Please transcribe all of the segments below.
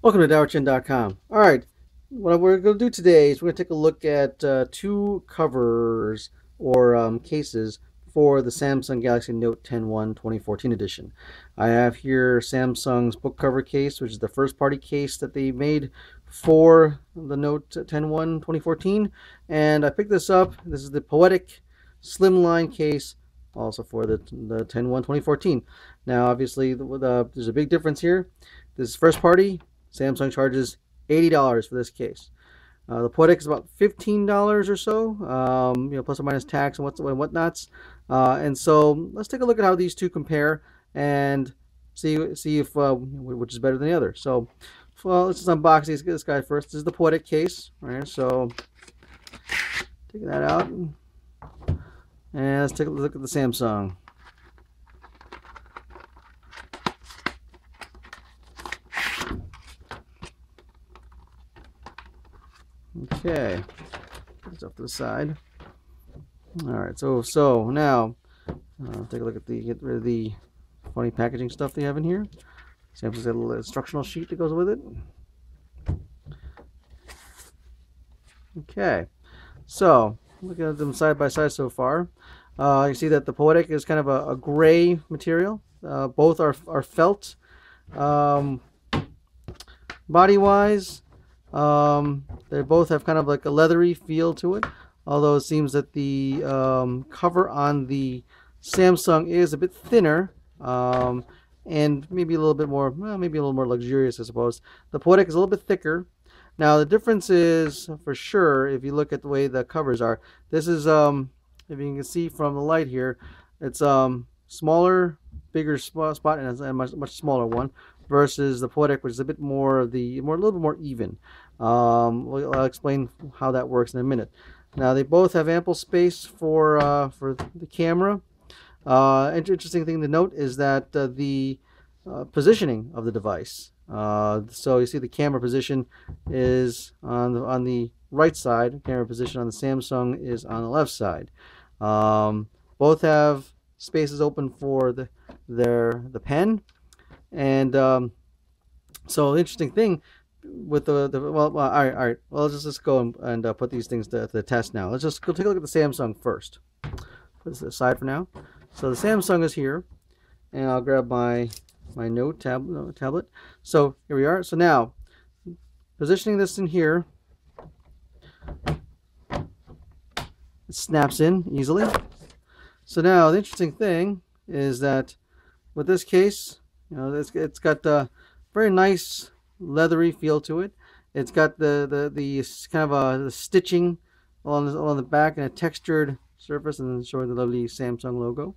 Welcome to DowerChin.com. All right, what we're going to do today is we're going to take a look at two covers or cases for the Samsung Galaxy Note 10-1 2014 edition. I have here Samsung's book cover case, which is the first party case that they made for the Note 10-1 2014, and I picked this up. This is the Poetic Slimline case, also for the 10-1 2014. Now, obviously, there's a big difference here. This is first party. Samsung charges $80 for this case. The Poetic is about $15 or so, plus or minus tax and whatnots. And so let's take a look at how these two compare and see if which is better than the other. So, well, let's just unbox this guy first. This is the Poetic case, right? So take that out, and let's take a look at the Samsung. Okay, put this off to the side. All right, so now take a look at get rid of the funny packaging stuff they have in here. Samsung's got a little instructional sheet that goes with it. Okay, so looking at them side by side so far, you see that the Poetic is kind of a gray material. Both are felt. Body-wise, they both have kind of like a leathery feel to it, although it seems that the cover on the Samsung is a bit thinner, and maybe a little bit more, well, maybe a little more luxurious, I suppose. The Poetic is a little bit thicker. Now the difference is, for sure, if you look at the way the covers are, this is, if you can see from the light here, it's smaller, bigger spot, and it's a much smaller one, versus the Poetic, which is a bit more of a little bit more even. I'll explain how that works in a minute. Now they both have ample space for the camera. Interesting thing to note is that the positioning of the device. So you see the camera position is on the right side. Camera position on the Samsung is on the left side. Both have spaces open for the pen. And so the interesting thing with all right, well, let's go and put these things to the test now. Let's just go take a look at the Samsung first. Put this aside for now. So the Samsung is here, and I'll grab my Note tablet. So here we are. So now, positioning this in here, it snaps in easily. So now the interesting thing is that with this case, it's got a very nice leathery feel to it. It's got the kind of the stitching along the back and a textured surface, and then showing the lovely Samsung logo.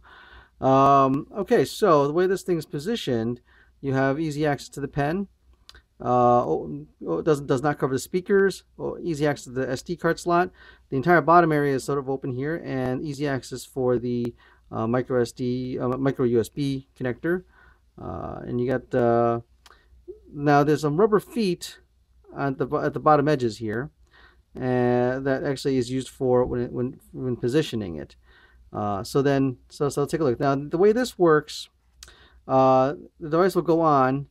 Okay, so the way this thing is positioned, you have easy access to the pen. Does not cover the speakers. Easy access to the SD card slot. The entire bottom area is sort of open here, and easy access for the micro USB connector. And you got now there's some rubber feet at the bottom edges here, and that actually is used for when positioning it. So take a look. Now the way this works, the device will go on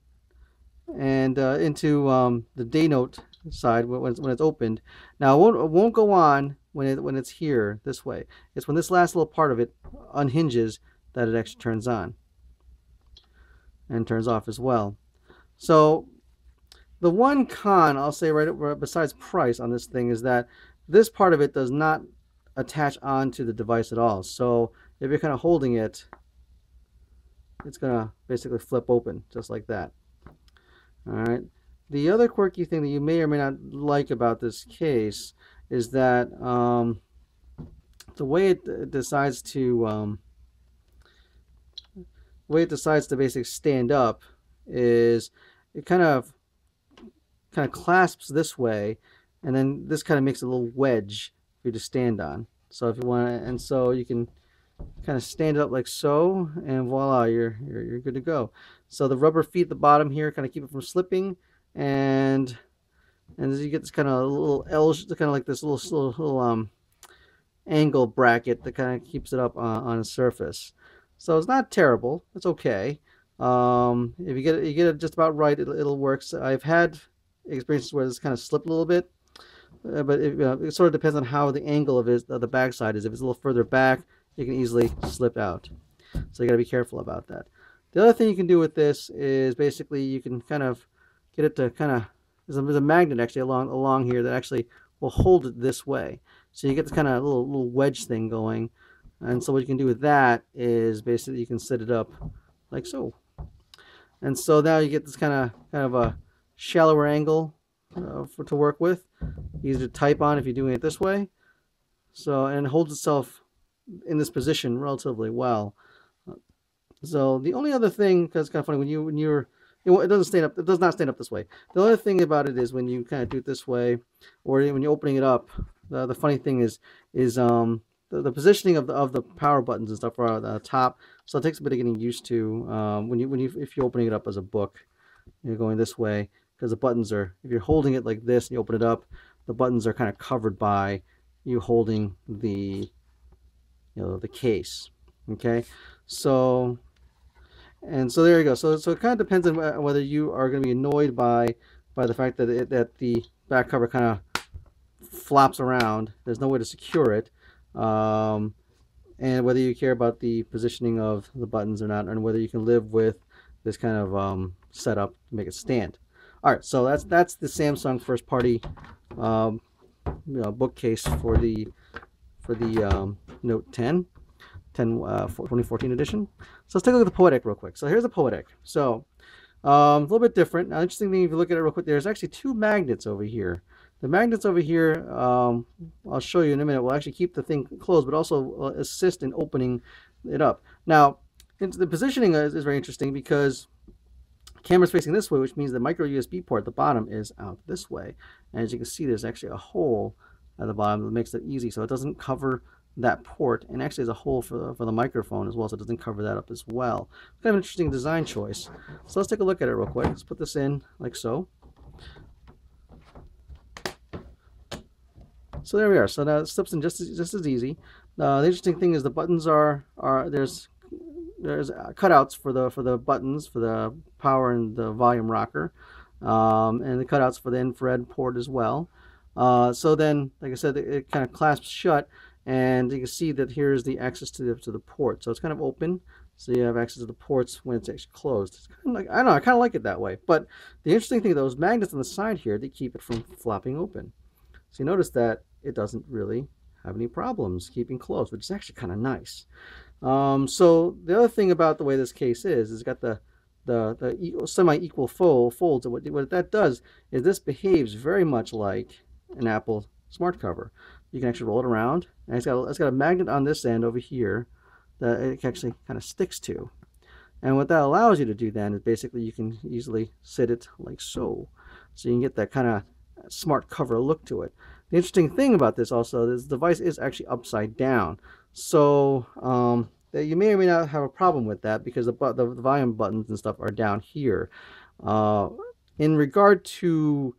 and into the day note side when it's opened. Now it won't go on when it's here this way. It's when this last little part of it unhinges that it actually turns on and turns off as well. So the one con I'll say right besides price on this thing is that this part of it does not attach onto the device at all. So if you're kind of holding it, it's gonna basically flip open just like that. All right. The other quirky thing that you may or may not like about this case is that the way it decides to basically stand up is it kind of clasps this way, and then this kind of makes a little wedge for you to stand on. So if you want to, and so you can kind of stand it up like so, and voila, you're good to go. So the rubber feet at the bottom here kind of keep it from slipping, and as you get this kind of little L, kind of like this little angle bracket that kind of keeps it up on the surface. So it's not terrible. It's okay. If you get it just about right, it'll work. So I've had experiences where it's kind of slipped a little bit, but it sort of depends on how the angle of the back side is. If it's a little further back, it can easily slip out. So you got to be careful about that. The other thing you can do with this is basically you can kind of get it to kind of, there's a magnet actually along here that actually will hold it this way. So you get this kind of little wedge thing going. And so what you can do with that is basically you can set it up like so. And so now you get this kind of a shallower angle to work with. Easy to type on if you're doing it this way. So, and it holds itself in this position relatively well. So the only other thing, because it's kind of funny, it does not stand up this way. The other thing about it is when you kind of do it this way, or when you're opening it up, the funny thing is the positioning of the power buttons and stuff are on the top. So it takes a bit of getting used to if you're opening it up as a book. You're going this way because the buttons are, if you're holding it like this and you open it up, the buttons are kind of covered by you holding the the case. Okay, so there you go. So it kind of depends on whether you are going to be annoyed by the fact that that the back cover kind of flops around. There's no way to secure it, and whether you care about the positioning of the buttons or not, and whether you can live with this kind of setup to make it stand. All right, so that's the Samsung first party bookcase for the Note 10 2014 edition. So let's take a look at the Poetic real quick. So here's the Poetic. So a little bit different. Now, interesting thing, if you look at it real quick, there's actually two magnets over here. The magnets over here, I'll show you in a minute, will actually keep the thing closed, but also assist in opening it up. Now, the positioning is very interesting because the camera's facing this way, which means the micro USB port at the bottom is out this way. And as you can see, there's actually a hole at the bottom that makes it easy, so it doesn't cover that port, and actually there's a hole for the microphone as well, so it doesn't cover that up as well. Kind of an interesting design choice. So let's take a look at it real quick. Let's put this in like so. So there we are. So now it slips in just as easy. The interesting thing is the buttons there's cutouts for the buttons for the power and the volume rocker, and the cutouts for the infrared port as well. So then, like I said, it kind of clasps shut, and you can see that here's the access to the port. So it's kind of open, so you have access to the ports when it's actually closed. It's kind of like, I don't know, I kind of like it that way. But the interesting thing, those magnets on the side here, they keep it from flopping open. So you notice that it doesn't really have any problems keeping closed, which is actually kind of nice. So the other thing about the way this case is it's got the semi-equal folds. And what that does is this behaves very much like an Apple smart cover. You can actually roll it around, and it's got a magnet on this end over here that it actually kind of sticks to. And what that allows you to do then is basically you can easily sit it like so. So you can get that kind of smart cover look to it. The interesting thing about this also is the device is actually upside down. So that you may or may not have a problem with that because the volume buttons and stuff are down here. In regard to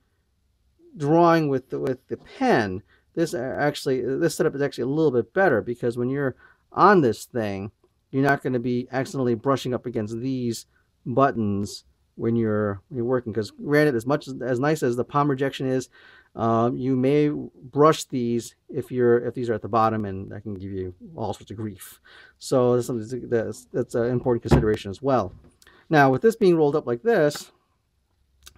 drawing with the pen, this setup is actually a little bit better because when you're on this thing, you're not going to be accidentally brushing up against these buttons when you're working. Because granted, as nice as the palm rejection is, you may brush these if these are at the bottom, and that can give you all sorts of grief. So that's something that's an important consideration as well. Now, with this being rolled up like this,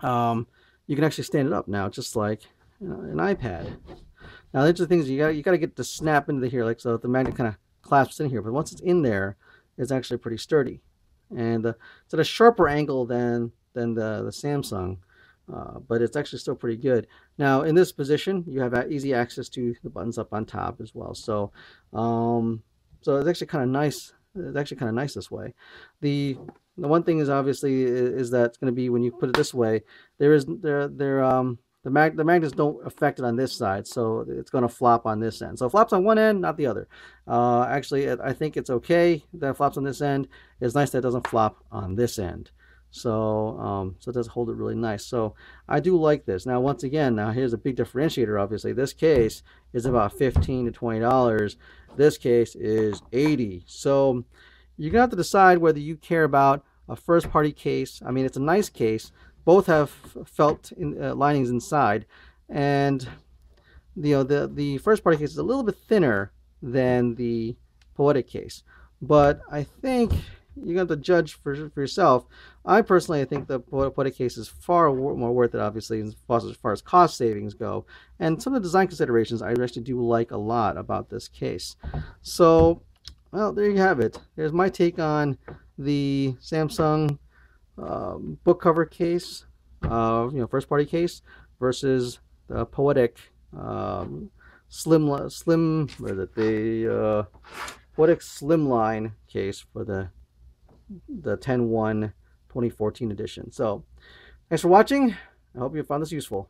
you can actually stand it up now, just like an iPad. Now, the interesting thing is you got to get to snap into here, like so. The magnet kind of clasps in here, but once it's in there, it's actually pretty sturdy, and it's at a sharper angle than the Samsung, but it's actually still pretty good. Now, in this position, you have easy access to the buttons up on top as well. So, so it's actually kind of nice. It's actually kind of nice this way. The one thing is obviously is that it's going to be when you put it this way, the magnets don't affect it on this side, so it's going to flop on this end. So it flops on one end, not the other. Actually, I think it's okay that it flops on this end. It's nice that it doesn't flop on this end. So so it does hold it really nice. So I do like this. Now, once again, here's a big differentiator. Obviously, this case is about $15 to $20. This case is $80. So you're gonna have to decide whether you care about a first party case. I mean, it's a nice case. Both have felt linings inside, and the first party case is a little bit thinner than the Poetic case, but I think you're going to judge for yourself. I personally think the Poetic case is far more worth it, obviously, as far as cost savings go, and some of the design considerations I actually do like a lot about this case. So, well, there you have it. There's my take on the Samsung book cover case, first party case, versus the Poetic Poetic Slimline case for the 10/1/2014 edition. So thanks for watching. I hope you found this useful.